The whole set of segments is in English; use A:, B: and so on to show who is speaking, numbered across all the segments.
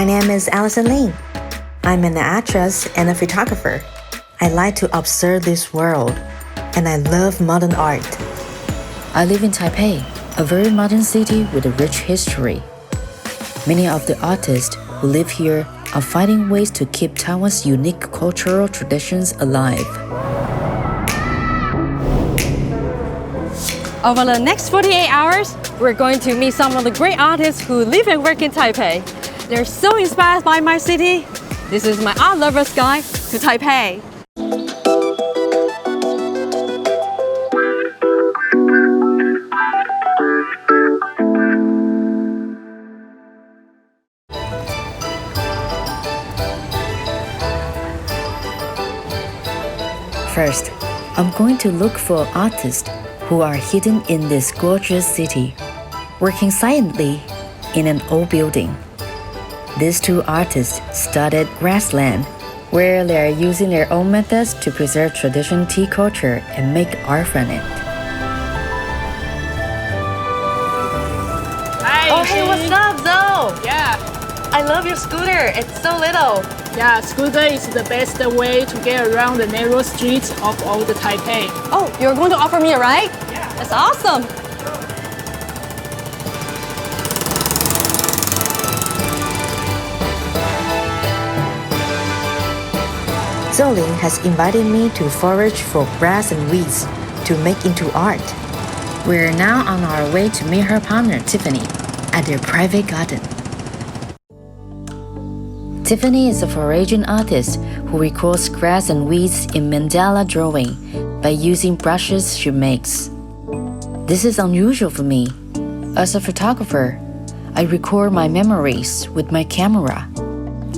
A: name is Allison Lin. I'm an actress and a photographer. I like to observe this world, and I love modern art.
B: I live in Taipei, a very modern city with a rich history. Many of the artists who live here are finding ways to keep Taiwan's unique cultural traditions alive.
C: Over the next 48 hours, we're going to meet some of the great artists who live and work in Taipei. They're so inspired by my city. This is my art lover's guide to Taipei.
B: First, I'm going to look for artists who are hidden in this gorgeous city, working silently in an old building. These two artists studied grassland, where they are using their own methods to preserve traditional tea culture and make art from it.
C: Hi,
D: oh, hey, what's up, Zo?
C: Yeah.
D: I love your scooter. It's so little.
E: Yeah, scooter is the best way to get around the narrow streets of old Taipei.
C: Oh, you're going to offer me a ride?
E: Yeah.
C: That's awesome.
A: Zo Lin has invited me to forage for grass and weeds to make into art.
B: We're now on our way to meet her partner, Tiffany, at their private garden. Tiffany is a foraging artist who records grass and weeds in mandala drawing by using brushes she makes. This is unusual for me. As a photographer, I record my memories with my camera.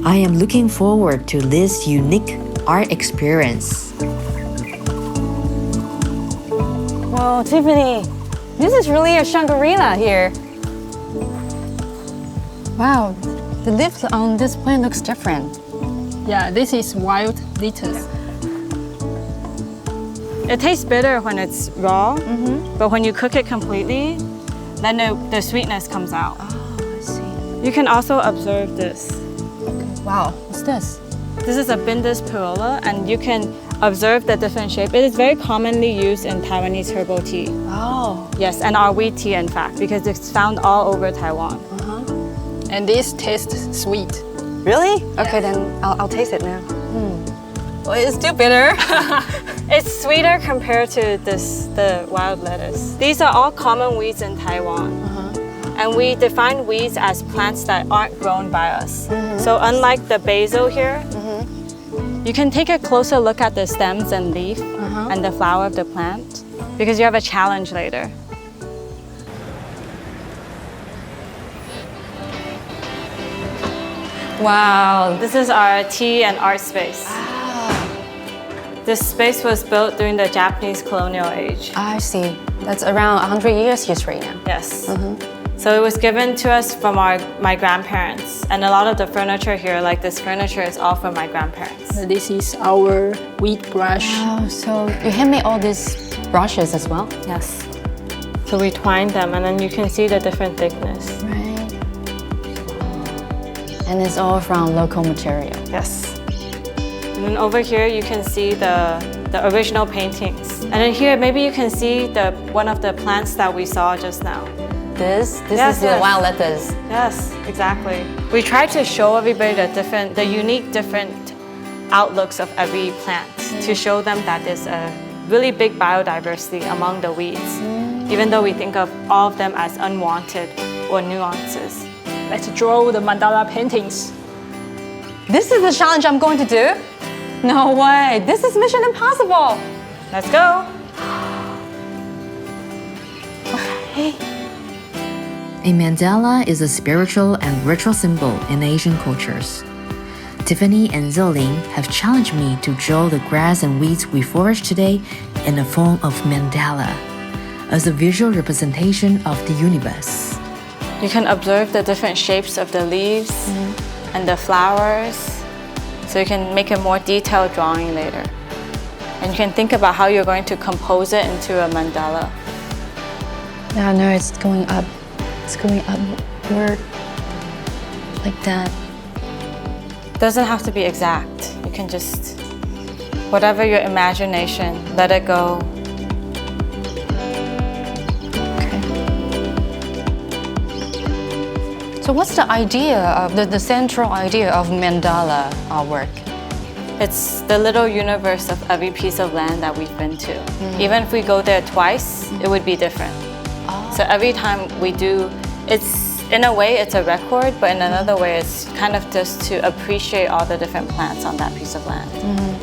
A: I am looking forward to this unique art experience.
C: Whoa, Tiffany, this is really a Shangri-La here. Wow, the leaves on this plant looks different.
E: Yeah, this is wild lettuce.
C: It tastes bitter when it's raw, but when you cook it completely, then the sweetness comes out.
B: Oh, I see.
C: You can also observe this.
B: Wow, what's this?
C: This is a Bindus Paola, and you can observe the different shape. It is very commonly used in Taiwanese herbal tea.
B: Oh.
C: Yes, and our wheat tea, in fact, because it's found all over Taiwan.
E: And this tastes sweet.
D: Really? Okay, then I'll taste it now.
C: Well, it's still bitter. It's sweeter compared to the wild lettuce. These are all common weeds in Taiwan. And we define weeds as plants that aren't grown by us. So unlike the basil here, you can take a closer look at the stems and leaf and the flower of the plant because you have a challenge later. Wow, this is our tea and art space. This space was built during the Japanese colonial age.
D: I see. That's around 100 years history now.
C: Yes. So it was given to us from my grandparents. And a lot of the furniture here, like this furniture, is all from my grandparents.
E: This is our wheat brush.
D: Oh, so you handmade all these brushes as well?
C: Yes. So we twined them, and then you can see the different thickness.
D: Right. And it's all from local material.
C: Yes. And then over here, you can see the original paintings. And then here, maybe you can see one of the plants that we saw just now.
D: This is the wild lettuce.
C: Yes, exactly. We try to show everybody the unique different outlooks of every plant to show them that there's a really big biodiversity among the weeds, even though we think of all of them as unwanted or nuances.
E: Let's draw the mandala paintings.
D: This is the challenge I'm going to do? No way, this is Mission Impossible.
C: Let's go.
D: Hey.
B: A mandala is a spiritual and ritual symbol in Asian cultures. Tiffany and Zo Lin have challenged me to draw the grass and weeds we forage today in the form of mandala, as a visual representation of the universe.
C: You can observe the different shapes of the leaves and the flowers, so you can make a more detailed drawing later. And you can think about how you're going to compose it into a mandala.
D: Yeah, no, it's going up. It's going upward like that.
C: doesn't have to be exact. You can just, whatever your imagination, let it go.
D: So what's the idea of the central idea of mandala artwork?
C: It's the little universe of every piece of land that we've been to. Even if we go there twice, it would be different. So every time we do, it's in a way it's a record, but in another way it's kind of just to appreciate all the different plants on that piece of land.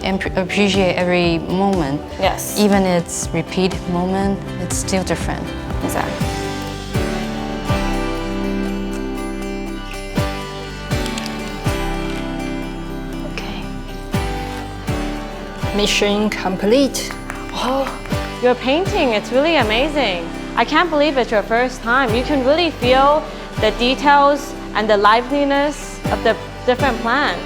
D: And appreciate every moment.
C: Yes.
D: Even its repeat moment, it's still different.
C: Exactly.
E: Mission complete.
C: Oh, your painting, it's really amazing. I can't believe it's your first time. You can really feel the details and the liveliness of the different plants.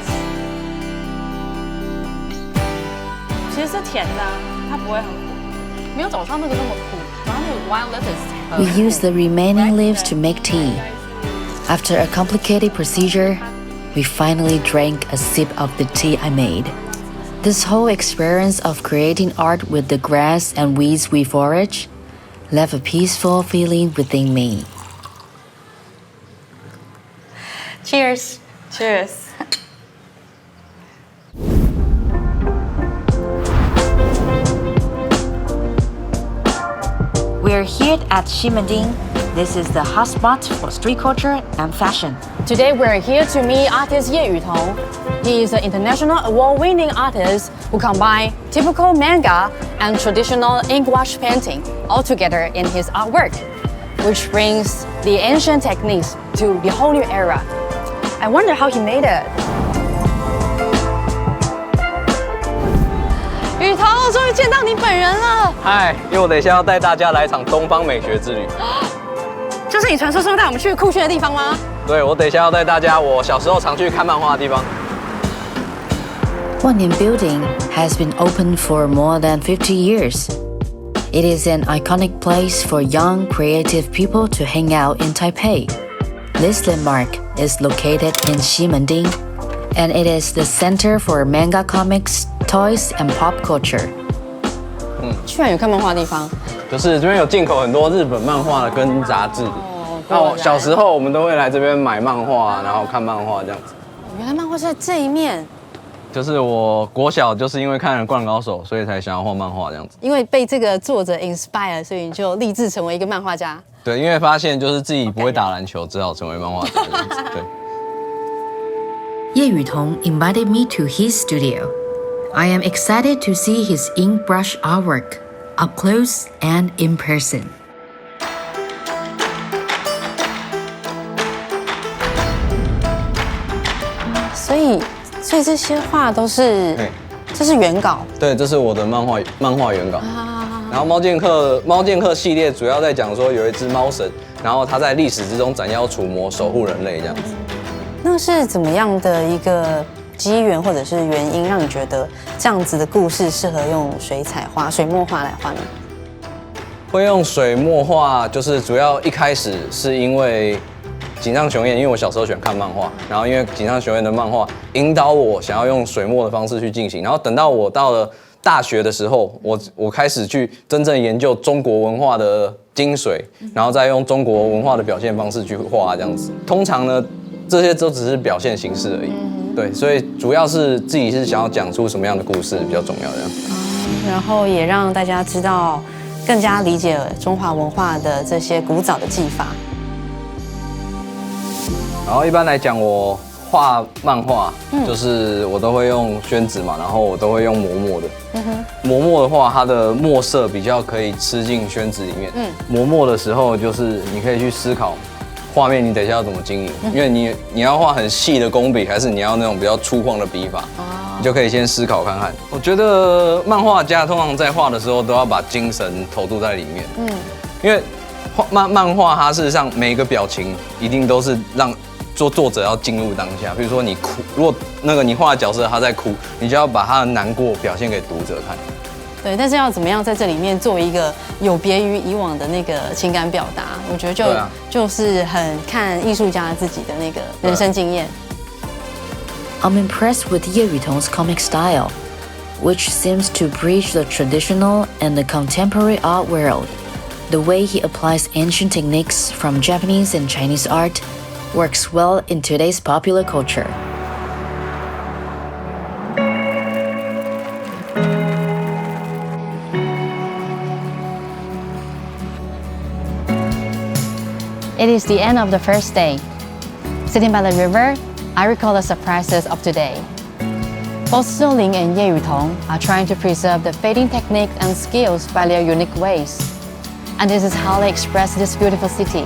C: 其实是甜的，它不会很苦。
D: 没有早上那个那么苦，然后那个 wild lettuce。
B: We use the remaining leaves to make tea. After a complicated procedure, we finally drank a sip of the tea I made. This whole experience of creating art with the grass and weeds we forage left a peaceful feeling within me.
D: Cheers.
C: Cheers.
B: We're here at Ximending. This is the hotspot for street culture and fashion.
D: Today we're here to meet artist Yeh Yu-tung. He is an international award-winning artist who combines typical manga and traditional ink wash painting all together in his artwork, which brings the ancient techniques to the whole new era. I wonder how he made it. 雨桐，我终于见到你本人了！
F: 嗨，因为我等一下要带大家来一场东方美学之旅。
D: 就是你传说中带我们去酷炫的地方吗？
F: 对，我等一下要带大家我小时候常去看漫画的地方。
B: Wanyan Building has been open for more than 50 years. It is an iconic place for young, creative people to hang out in Taipei. This landmark is located in Ximending, and it is the center for manga comics, toys, and pop culture.
D: 居然有看漫画的地方。
F: 就是这边有进口很多日本漫画跟杂志。那我小时候我们都会来这边买漫画，然后看漫画这样子。
D: 原来漫画是在这一面。
F: 就是我国小就是因为看了《灌篮高手》，所以才想要画漫画这样子。
D: 因为被这个作者 inspire， 所以你就立志成为一个漫画家。
F: 对，因为发现就是自己不会打篮球，只好成为漫画家这样子。对。
B: Yeh Yu-tung invited me to his studio. I am excited to see his ink brush artwork up close and in person.
D: 所以这些画都是，这是原稿。
F: 对，这是我的漫画原稿。然后猫剑客系列主要在讲说有一只猫神，然后它在历史之中斩妖除魔，守护人类这样子。
D: 那是怎么样的一个机缘或者是原因，让你觉得这样子的故事适合用水墨画来画呢？
F: 会用水墨画，就是主要一开始是因为井上雄彦，因为我小时候喜欢看漫画，然后因为井上雄彦的漫画引导我想要用水墨的方式去进行，然后等到我到了大学的时候，我开始去真正研究中国文化的精髓，然后再用中国文化的表现方式去画这样子。通常呢，这些都只是表现形式而已，对，所以主要是自己是想要讲出什么样的故事比较重要的。
D: 然后也让大家知道，更加理解中华文化的这些古早的技法。
F: 然后一般来讲，我画漫画，就是我都会用宣纸嘛，然后我都会用磨墨的。磨墨的话，它的墨色比较可以吃进宣纸里面。磨墨的时候，就是你可以去思考画面，你等一下要怎么经营，因为你要画很细的工笔，还是你要那种比较粗犷的笔法，你就可以先思考看看。我觉得漫画家通常在画的时候都要把精神投注在里面。因为漫画它事实上每一个表情一定都是让作者要进入当下，比如说你哭，如果那个你画的角色他在哭，你就要把他的难过表现给读者看。
D: 对，但是要怎么样在这里面做一个有别于以往的那个情感表达，我觉得就是很看艺术家自己的那个人生经验。
B: I'm impressed with Yeh Yu-tung's comic style, which seems to bridge the traditional and the contemporary art world. The way he applies ancient techniques from Japanese and Chinese art works well in today's popular culture.
D: It is the end of the first day. Sitting by the river, I recall the surprises of today. Both Zo Lin and Yeh Yu-tung are trying to preserve the fading technique and skills by their unique ways. And this is how they express this beautiful city.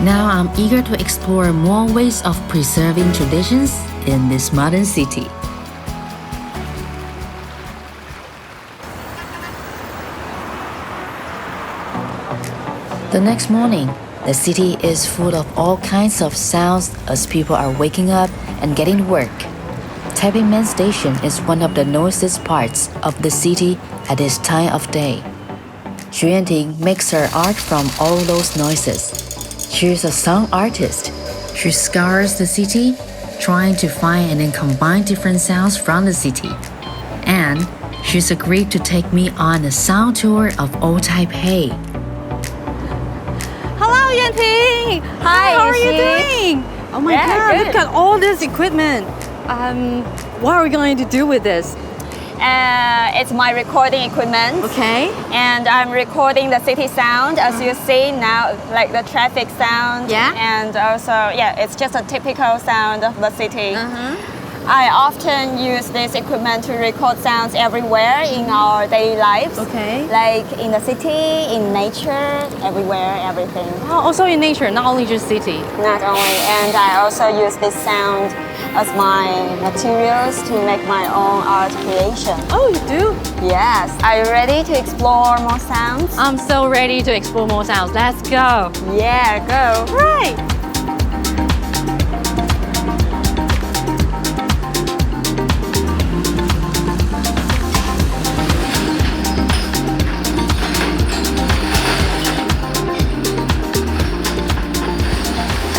B: Now I'm eager to explore more ways of preserving traditions in this modern city. The next morning, the city is full of all kinds of sounds as people are waking up and getting work. Taipei Main Station is one of the noisiest parts of the city at this time of day. Yenting makes her art from all those noises. She is a sound artist. She scours the city, trying to find and then combine different sounds from the city. And she's agreed to take me on a sound tour of old Taipei.
D: Hello, Yenting! Hi, how are you doing? Oh my God,
C: good.
D: look at all this equipment. What are we going to do with this?
C: It's my recording equipment.
D: Okay.
C: And I'm recording the city sound, as you see now, like the traffic sound.
D: Yeah.
C: And also, it's just a typical sound of the city. I often use this equipment to record sounds everywhere in our daily lives.
D: Okay.
C: Like in the city, in nature, everywhere, everything.
D: Oh, also in nature, not only just city.
C: Not only, and I also use this sound as my materials to make my own art creation.
D: Oh, you do?
C: Yes. Are you ready to explore more sounds?
D: I'm so ready to explore more sounds. Let's go.
C: Yeah, go.
D: Right.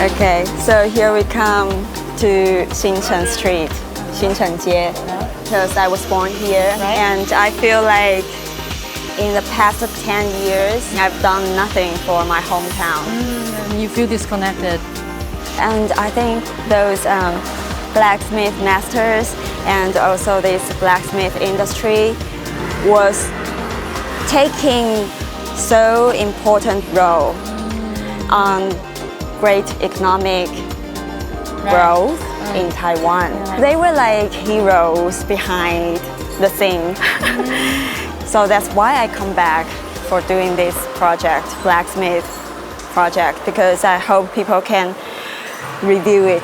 C: Okay, so here we come to Xincheng Street, Xincheng Jie, because I was born here, and I feel like in the past 10 years, I've done nothing for my hometown.
D: And you feel disconnected.
C: And I think those blacksmith masters and also this blacksmith industry was taking so important role on great economic growth in Taiwan. They were like heroes behind the scene. So that's why I come back for doing this project, blacksmith project, because I hope people can review it.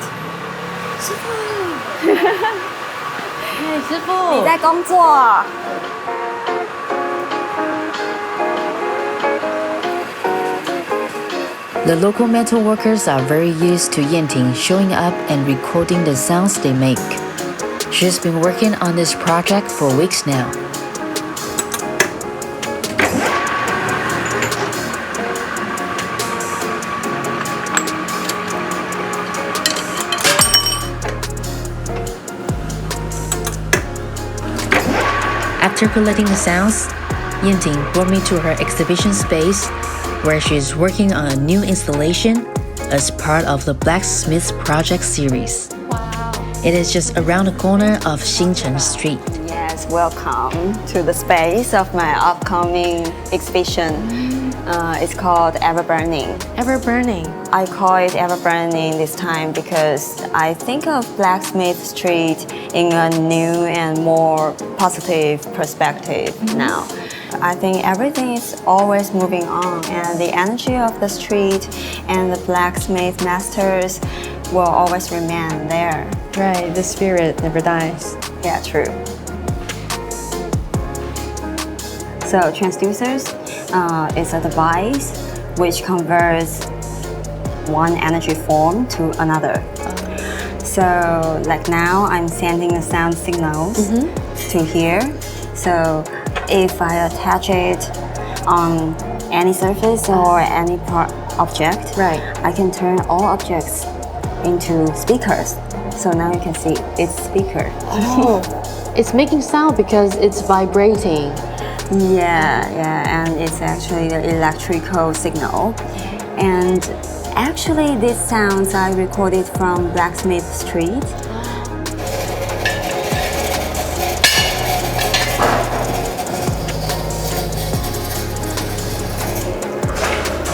D: 师傅，
C: 你在工作。
B: The local metal workers are very used to Yenting showing up and recording the sounds they make. She's been working on this project for weeks now. After collecting the sounds, Yenting brought me to her exhibition space where she is working on a new installation as part of the Blacksmith Project series.
C: Wow.
B: It is just around the corner of Xincheng Street.
C: Yes, welcome to the space of my upcoming exhibition. It's called Ever Burning.
D: Ever burning.
C: I call it Ever Burning this time because I think of Blacksmith Street in a new and more positive perspective now. I think everything is always moving on, and the energy of the street and the blacksmith masters will always remain there.
D: Right, the spirit never dies.
C: Yeah, true. So transducers is a device which converts one energy form to another. So like now I'm sending the sound signals to here. So if I attach it on any surface or any object,
D: Right.
C: I can turn all objects into speakers.
G: So now you can see it's speaker.
D: Oh, it's making sound because it's vibrating.
G: Yeah, and it's actually the electrical signal. And actually, these sounds I recorded from Blacksmith Street.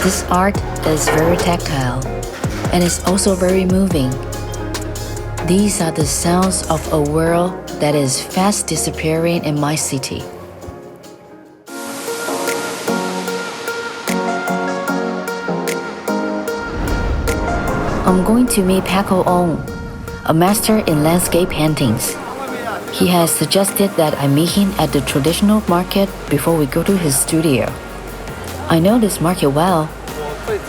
B: This art is very tactile and it's also very moving. These are the sounds of a world that is fast disappearing in my city. I'm going to meet Paco Uong, a master in landscape paintings. He has suggested that I meet him at the traditional market before we go to his studio. I know this market well,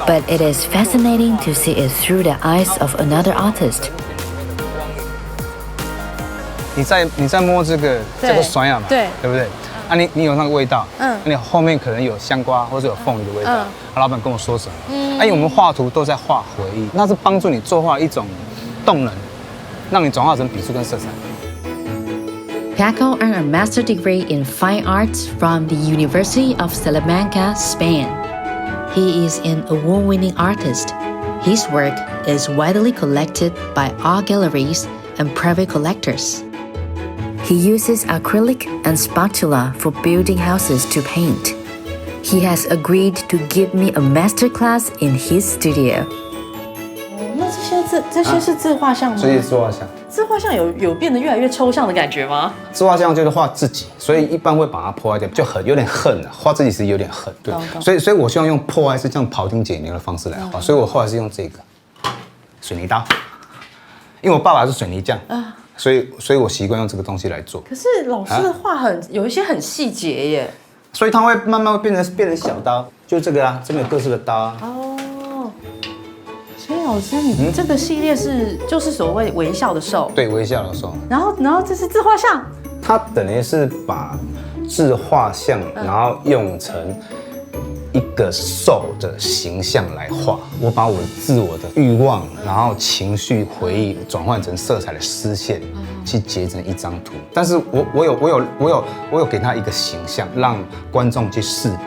B: but it is fascinating to see it through the eyes of another artist.
H: 你在摸这个叫做酸芽嘛，对不对？啊，你有那个味道，你后面可能有香瓜或者有凤梨的味道。老板跟我说什么？因为我们画图都在画回忆，那是帮助你作画一种动能，让你转化成笔触跟色彩。
B: Paco earned a master's degree in fine arts from the University of Salamanca, Spain. He is an award-winning artist. His work is widely collected by art galleries and private collectors. He uses acrylic and spatula for building houses to paint. He has agreed to give me a master class in his studio.
I: 那这些是自画像吗？
H: 这些自画像。
I: 自画像有变得越来越抽象的感觉吗？
H: 自画像就是画自己，所以一般会把它破坏掉，就有点恨了。画自己是有点恨，对。所以我希望用破坏是这样庖丁解牛的方式来画，所以我后来是用这个水泥刀，因为我爸爸是水泥匠所以我习惯用这个东西来做。
I: 可是老师的画有一些很细节耶，
H: 所以它会慢慢变成小刀，就这个啊，这边有各式的刀啊。
I: 哦，所以老师，你这个系列就是所谓微笑的兽，
H: 对，微笑的兽。
I: 然后这是自画像，
H: 它等于是把自画像，然后用成一个兽的形象来画。我把我自我的欲望，然后情绪、回忆转换成色彩的丝线，去结成一张图。但是我有给他一个形象，让观众去识别。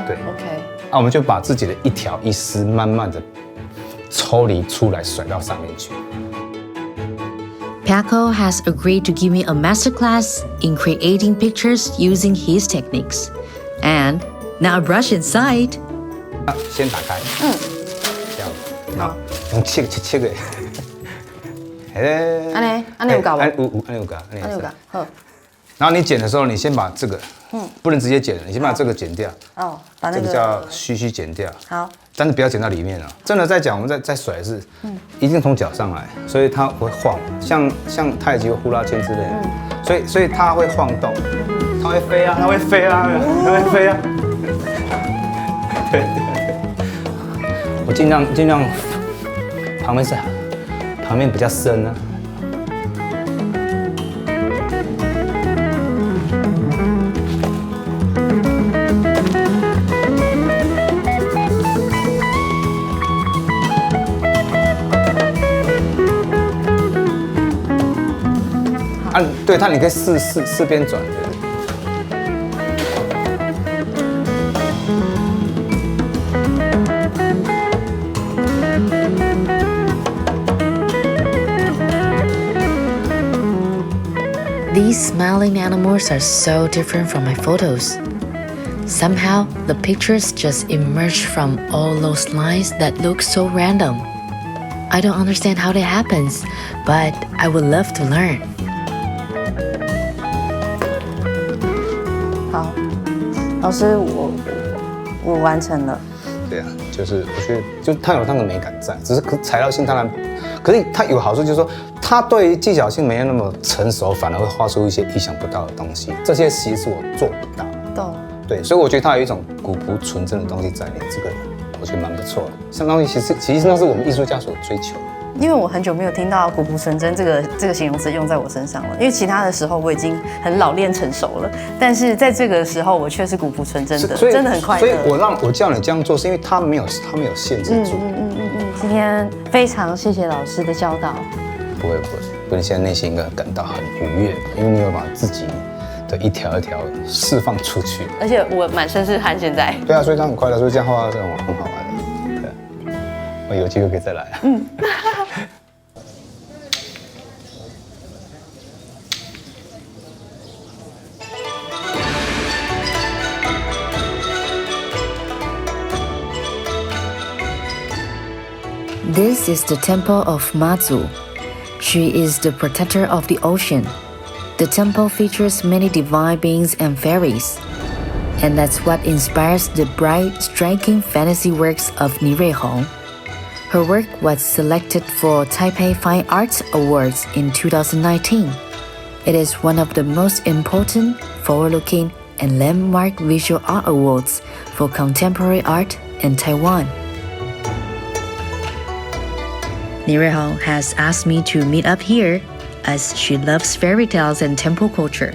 H: 对
I: ，OK。
H: 我们就把自己的一条一丝慢慢的抽离出来，甩到上面去。
B: Paco has agreed to give me a masterclass in creating pictures using his techniques. And now a brush inside.
H: 先打开，这样，然后用切个，
I: 安尼有搞吗？
H: 安有搞，好。然后你剪的时候，你先把这个，不能直接剪，你先把这个剪掉。
I: 哦，把那个
H: 这个叫须剪掉。
I: 好。
H: 但是不要剪到里面了。真的在讲，我们在甩的是，一定从脚上来，所以它会晃，像太极或呼啦圈之类的，所以它会晃动，它会飞啊，它会飞啊，它会飞啊。对，我尽量旁边比较深啊。对它，你可以四边转。
B: These smiling animals are so different from my photos. Somehow, the pictures just emerge from all those lines that look so random. I don't understand how that happens, but I would love to learn.
I: 好，老师，我完成了。
H: 对啊，就是我觉得，就它有那个美感在，只是材料性当然，可是它有好处，就是说它对于技巧性没有那么成熟，反而会画出一些意想不到的东西。这些其实是我做不到。
I: 懂。
H: 对，所以我觉得它有一种古朴纯真的东西在里面，这个我觉得蛮不错的。像东西其实那是我们艺术家所追求的。
I: 因为我很久没有听到古朴纯真这个形容词用在我身上了，因为其他的时候我已经很老练成熟了，但是在这个时候我却是古朴纯真的，真的很快乐。
H: 所以我叫你这样做，是因为他没有限制住。
I: 今天非常谢谢老师的教导，
H: 不会，不，你现在内心应该感到很愉悦，因为你有把自己的一条一条释放出去。
I: 而且我满身是汗，现在。
H: 对啊，所以这样很快乐，所以这样画这种很好玩的。对，我有机会可以再来。
B: This is the temple of Mazu. She is the protector of the ocean. The temple features many divine beings and fairies. And that's what inspires the bright, striking fantasy works of Ni Rui-jung. Her work was selected for Taipei Fine Arts Awards in 2019. It is one of the most important, forward-looking, and landmark visual art awards for contemporary art in Taiwan. Ni Rui-jung has asked me to meet up here as she loves fairy tales and temple culture.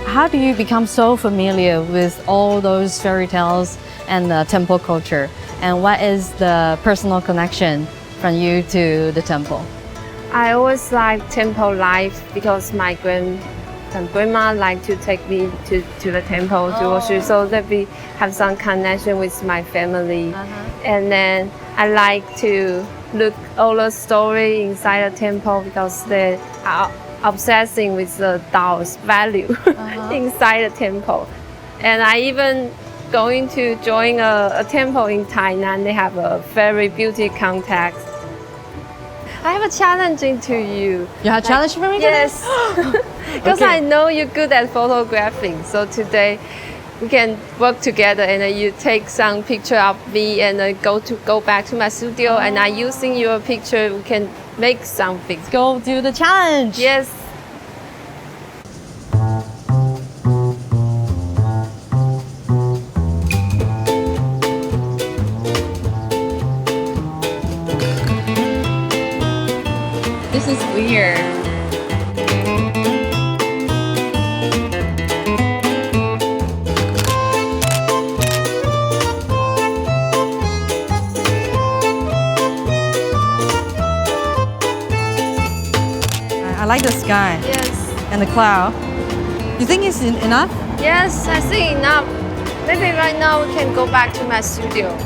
D: How do you become so familiar with all those fairy tales and temple culture? And what is the personal connection from you to the temple?
J: I always like temple life because my grandma liked to take me to the temple to worship, so that we have some connection with my family. And then I like to look all the story inside the temple because they are obsessing with the Tao's value inside the temple. And I even going to join a temple in Tainan. They have a very beauty contest. I have a challenge to you.
D: You have a challenge for me?
J: Yes. Because I know you're good at photographing. So today we can work together and you take some picture of me and go back to my studio and I using your picture we can make something.
D: Go do the challenge.
J: Yes.
D: This is weird. I like the sky.
J: Yes.
D: And the cloud. You think it's enough?
J: Yes, I think enough. Maybe right now we can go back to my studio.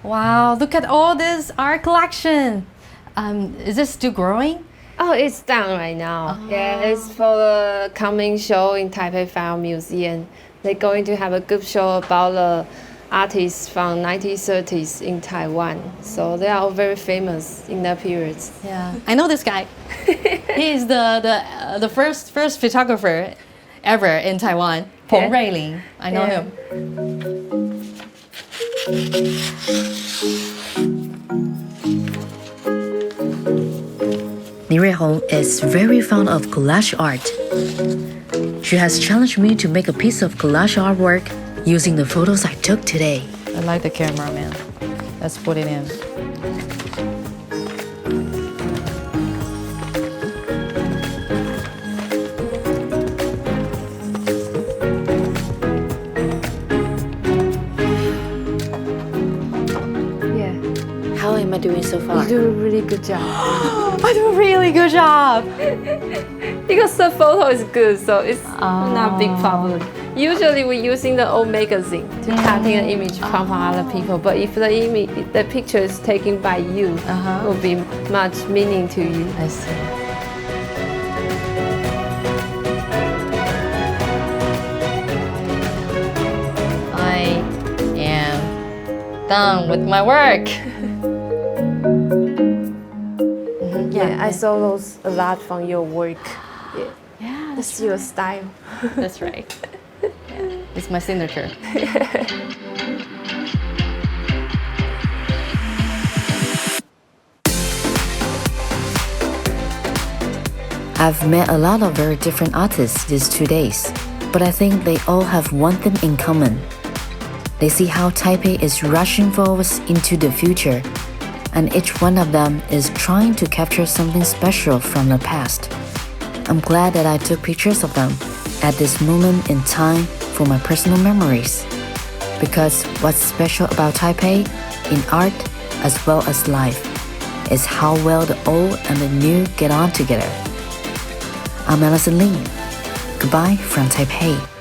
D: Wow, look at all this art collection. Is this still growing?
J: Oh, it's done right now. Yeah, it's for the coming show in Taipei Fine Museum. They're going to have a good show about the artists from 1930s in Taiwan. So they are all very famous in that period.
D: Yeah, I know this guy. He is the first photographer ever in Taiwan. Peng Ruilin. I know him.
B: Ni Rui-jung is very fond of collage art. She has challenged me to make a piece of collage artwork using the photos I took today.
D: I like the camera, man. Let's put it in.
B: How am I doing so far?
J: You do a really good job.
D: I do a really good job.
J: Because the photo is good, so it's not a big problem. Usually we're using the old magazine to cutting an image from other people, but if the picture is taken by you, it will be much meaning to you.
D: I see. I am done with my work.
J: Yeah, I saw those a lot from your work.
D: Yeah,
J: That's your style.
D: That's right. It's my signature.
B: I've met a lot of very different artists these 2 days, but I think they all have one thing in common. They see how Taipei is rushing forward into the future, and each one of them is trying to capture something special from the past. I'm glad that I took pictures of them at this moment in time for my personal memories. Because what's special about Taipei in art as well as life is how well the old and the new get on together. I'm Allison Lin. Goodbye from Taipei.